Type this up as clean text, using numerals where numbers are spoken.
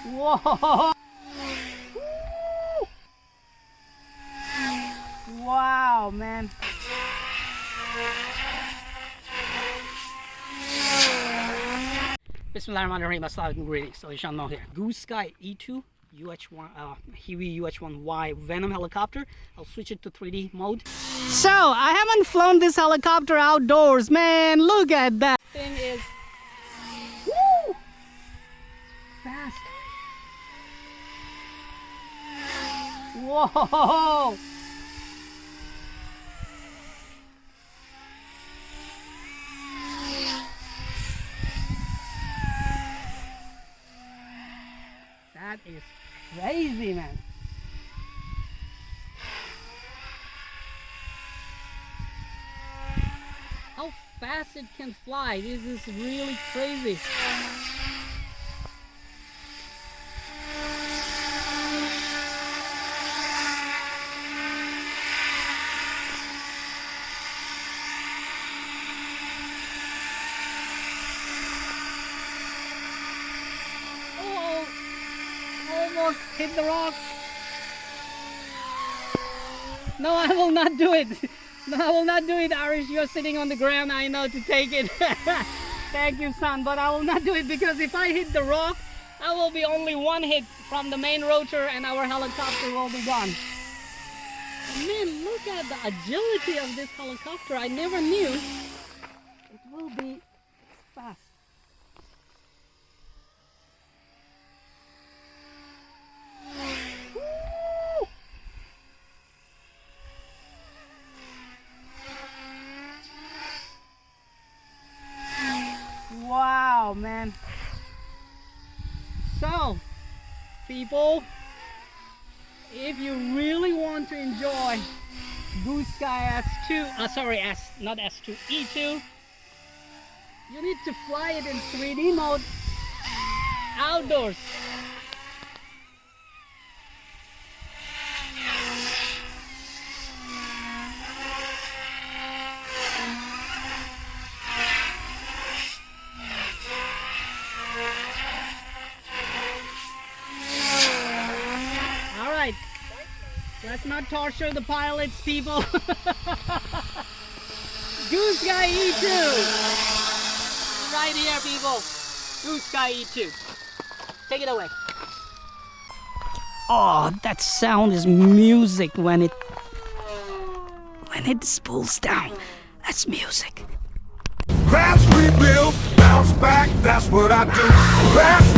Whoa! Wow, man. Bismillahirrahmanirrahim. Assalamualaikum, greetings. alishanmao here. GooSky E2 UH1 Huey UH1 Y Venom helicopter. I'll switch it to 3D mode. So I haven't flown this helicopter outdoors, man. Look at that. Thing is woo, fast. Whoa! That is crazy, man. How fast it can fly. This is really crazy. Almost hit the rock. No, I will not do it. No, I will not do it, Arish. You're sitting on the ground. I know to take it. Thank you, son. But I will not do it because if I hit the rock, I will be only one hit from the main rotor and our helicopter will be gone. Man, look at the agility of this helicopter. I never knew it will be fast. Wow, man. So, people, if you really want to enjoy GooSky S2, not S2, E2, you need to fly it in 3D mode outdoors. Let's not torture the pilots, people. GooSky E2. Right here, people. GooSky E2. Take it away. Oh, that sound is music when it spools down. That's music. Crash, rebuild, bounce back, that's what I do. Crash,